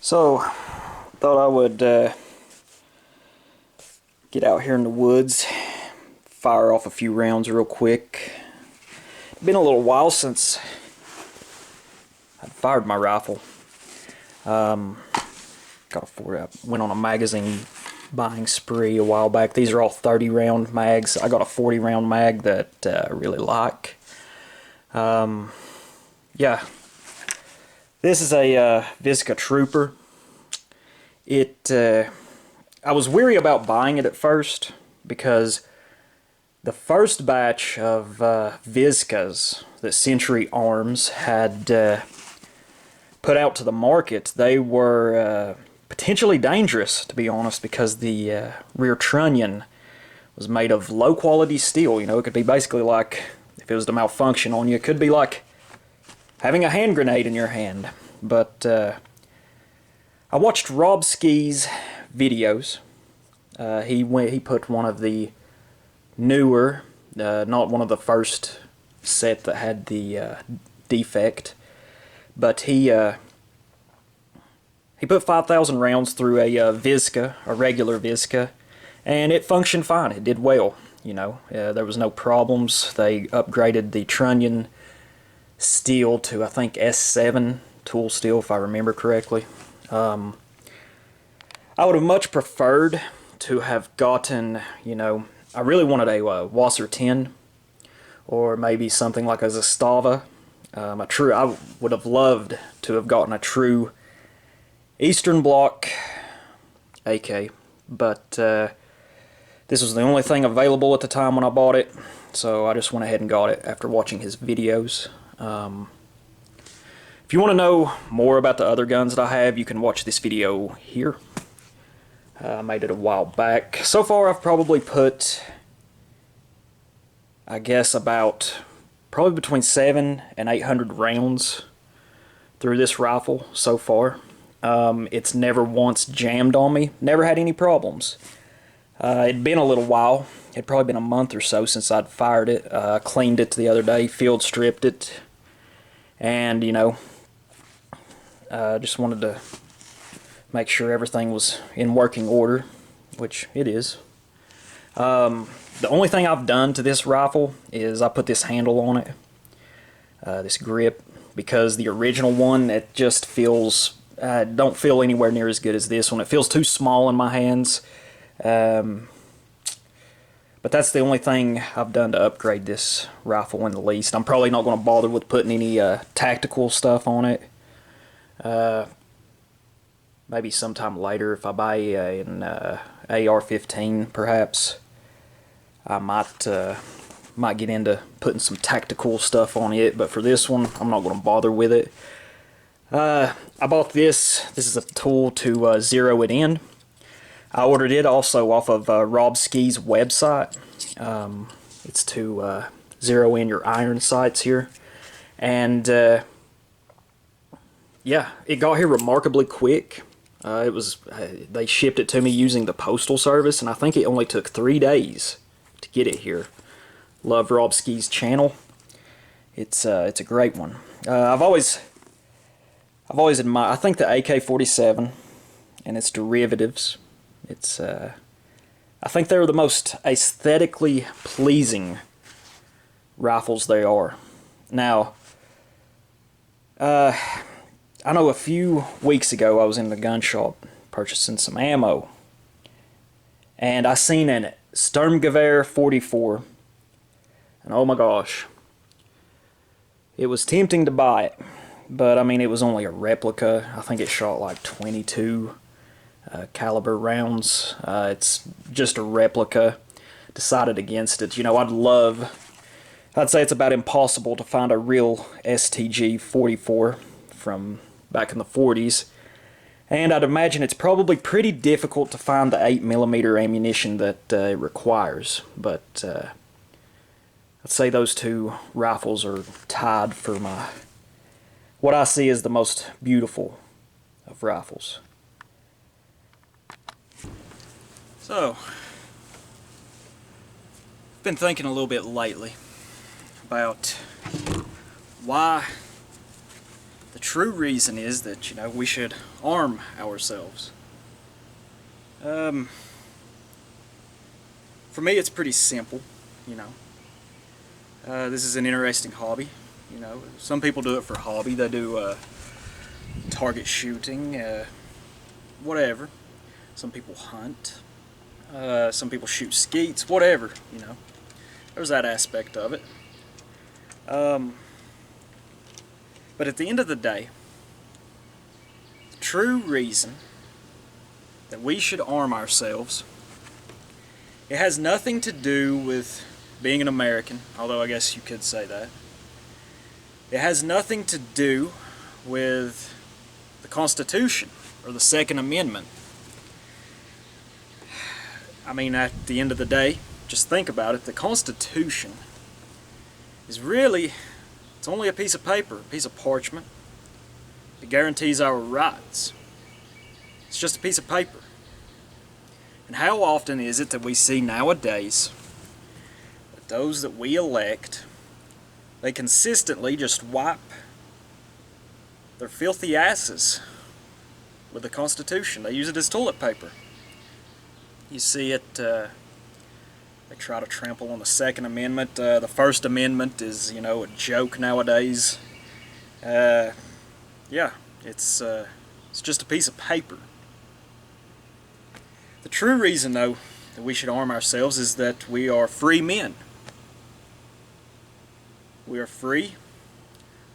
So, thought I would get out here in the woods, fire off a few rounds real quick. Been a little while since I fired my rifle. Went on a magazine buying spree a while back. These are all 30 round mags. I got a 40 round mag that I really like. Yeah, this is a Vizsla Trooper. I was weary about buying it at first because the first batch of Vizslas that Century Arms had put out to the market, they were potentially dangerous, to be honest, because the rear trunnion was made of low quality steel. You know, it could be basically like, if it was to malfunction on you, it could be like having a hand grenade in your hand. But I watched Rob Ski's videos. He put one of the newer, not one of the first set that had the defect, but he put 5,000 rounds through a Vizsla, a regular Vizsla, and it functioned fine. It did well. You know, there was no problems. They upgraded the trunnion steel to, I think, S7 tool steel, if I remember correctly. I would have much preferred to have gotten, you know, I really wanted a Wasser 10, or maybe something like a Zastava. I would have loved to have gotten a true Eastern Bloc AK, but this was the only thing available at the time when I bought it, so I just went ahead and got it after watching his videos. If you want to know more about the other guns that I have, you can watch this video here. I made it a while back. So far I've probably put, I guess, about probably between 700 and 800 rounds through this rifle so far. It's never once jammed on me, never had any problems. It'd been a little while. It'd probably been a month or so since I'd fired it. Cleaned it the other day, field stripped it, and, you know, just wanted to make sure everything was in working order, which it is. The only thing I've done to this rifle is I put this handle on it, this grip, because the original one, it just feels, don't feel anywhere near as good as this one. It feels too small in my hands. But that's the only thing I've done to upgrade this rifle in the least. I'm probably not going to bother with putting any tactical stuff on it. Maybe sometime later, if I buy an AR-15, perhaps I might get into putting some tactical stuff on it. But for this one, I'm not going to bother with it. I bought this. This is a tool to zero it in. I ordered it also off of Rob Ski's website. It's to zero in your iron sights here. And yeah, it got here remarkably quick. They shipped it to me using the postal service, and I think it only took 3 days to get it here. Love Rob Ski's channel. It's a great one. I've always admired, I think, the AK-47 and its derivatives. I think they're the most aesthetically pleasing rifles they are. Now, I know a few weeks ago I was in the gun shop purchasing some ammo, and I seen an Sturmgewehr 44, and oh my gosh, it was tempting to buy it, but I mean, it was only a replica. I think it shot like 22 caliber rounds. It's just a replica. Decided against it. You know, I'd say it's about impossible to find a real STG 44 from back in the 40s, and I'd imagine it's probably pretty difficult to find the 8mm ammunition that it requires, but I'd say those two rifles are tied for what I see as the most beautiful of rifles. So, I've been thinking a little bit lately about why the true reason is that, we should arm ourselves. For me, it's pretty simple, This is an interesting hobby, Some people do it for hobby. They do target shooting, whatever. Some people hunt. Some people shoot skeets, whatever, There's that aspect of it. But at the end of the day, the true reason that we should arm ourselves, it has nothing to do with being an American, although I guess you could say that. It has nothing to do with the Constitution or the Second Amendment. I mean, at the end of the day, just think about it, the Constitution is really, it's only a piece of paper, a piece of parchment. It guarantees our rights. It's just a piece of paper. And how often is it that we see nowadays that those that we elect, they consistently just wipe their filthy asses with the Constitution. They use it as toilet paper. You see it, they try to trample on the Second Amendment. The First Amendment is, a joke nowadays. Yeah, it's just a piece of paper. The true reason, though, that we should arm ourselves is that we are free men. We are free.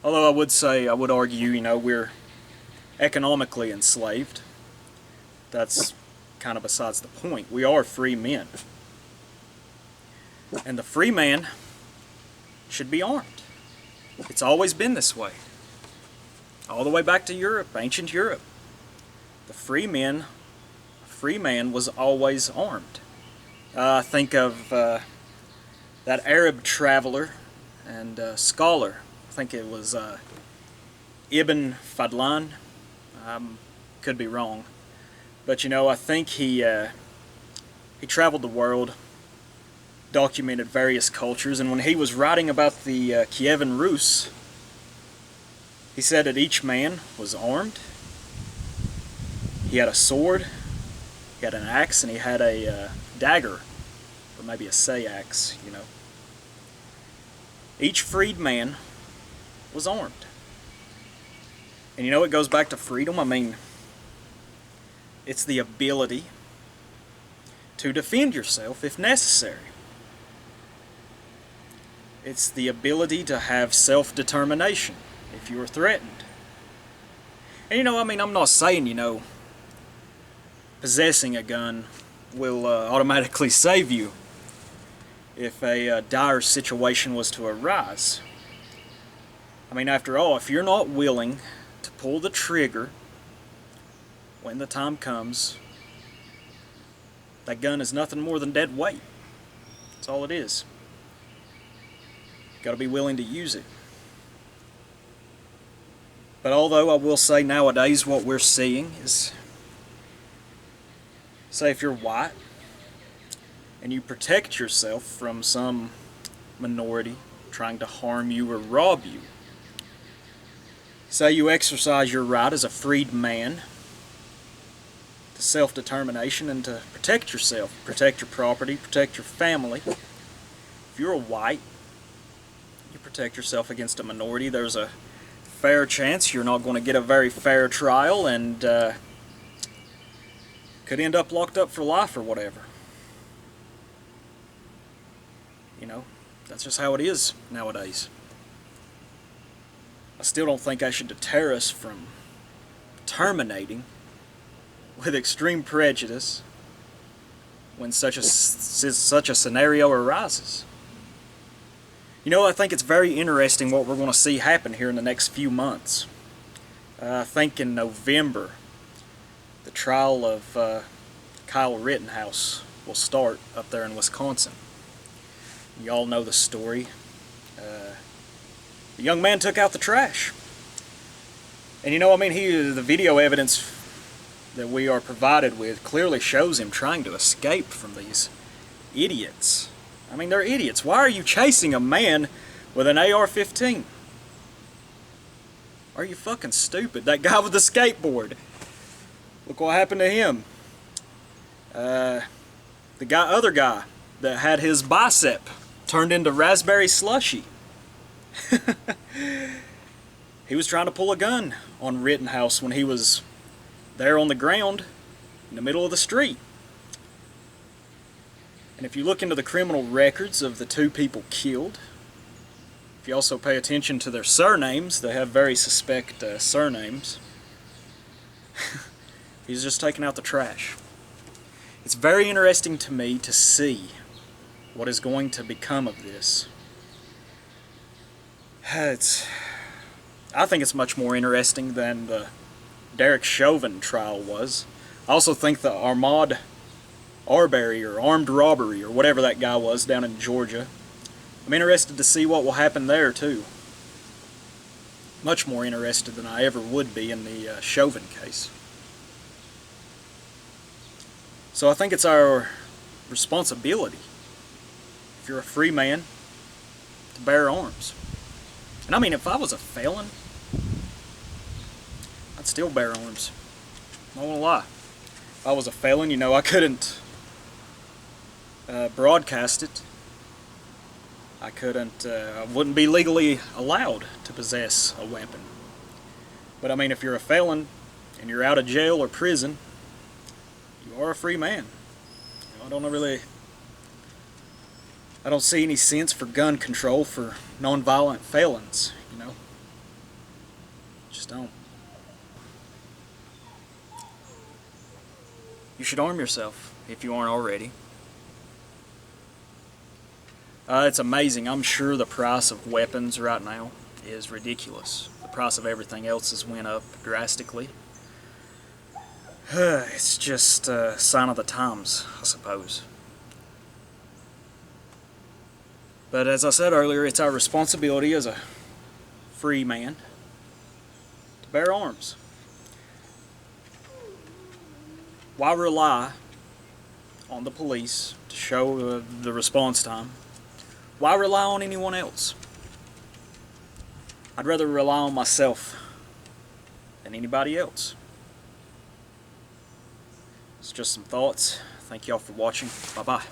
Although I would argue, we're economically enslaved. That's kind of besides the point. We are free men. And the free man should be armed. It's always been this way. All the way back to Europe, ancient Europe. The free man was always armed. Think of that Arab traveler and scholar. I think it was Ibn Fadlan. Could be wrong. But I think he traveled the world, documented various cultures, and when he was writing about the Kievan Rus, he said that each man was armed. He had a sword, he had an axe, and he had a dagger, or maybe a say-axe, Each freed man was armed. And it goes back to freedom. I mean, it's the ability to defend yourself if necessary. It's the ability to have self-determination if you are threatened. And I'm not saying, possessing a gun will automatically save you if a dire situation was to arise. I mean, after all, if you're not willing to pull the trigger when the time comes, that gun is nothing more than dead weight. That's all it is. You've got to be willing to use it. But although I will say nowadays what we're seeing is, say if you're white and you protect yourself from some minority trying to harm you or rob you, say you exercise your right as a freed man to self-determination and to protect yourself, protect your property, protect your family. If you're a white, you protect yourself against a minority, there's a fair chance you're not going to get a very fair trial and could end up locked up for life or whatever. That's just how it is nowadays. I still don't think I should deter us from terminating with extreme prejudice when such a scenario arises. I think it's very interesting what we're going to see happen here in the next few months. I think in November, the trial of Kyle Rittenhouse will start up there in Wisconsin. You all know the story. The young man took out the trash. And the video evidence that we are provided with clearly shows him trying to escape from these idiots. I mean, they're idiots. Why are you chasing a man with an AR-15? Are you fucking stupid? That guy with the skateboard. Look what happened to him. The other guy that had his bicep turned into raspberry slushy. He was trying to pull a gun on Rittenhouse when he was there on the ground in the middle of the street. And if you look into the criminal records of the two people killed, if you also pay attention to their surnames, they have very suspect surnames. He's just taking out the trash. It's very interesting to me to see what is going to become of this. I think it's much more interesting than the Derek Chauvin trial was. I also think the Ahmaud Arbery or armed robbery or whatever that guy was down in Georgia, I'm interested to see what will happen there too. Much more interested than I ever would be in the Chauvin case. So I think it's our responsibility, if you're a free man, to bear arms. And I mean, if I was a felon, I'd still bear arms. I won't lie. If I was a felon, I couldn't broadcast it. I wouldn't be legally allowed to possess a weapon. But I mean, if you're a felon and you're out of jail or prison, you are a free man. I don't see any sense for gun control for non-violent felons, Just don't. You should arm yourself if you aren't already. It's amazing. I'm sure the price of weapons right now is ridiculous. The price of everything else has went up drastically. It's just a sign of the times, I suppose. But as I said earlier, it's our responsibility as a free man to bear arms. Why rely on the police to show the response time? Why rely on anyone else? I'd rather rely on myself than anybody else. It's just some thoughts. Thank y'all for watching. Bye-bye.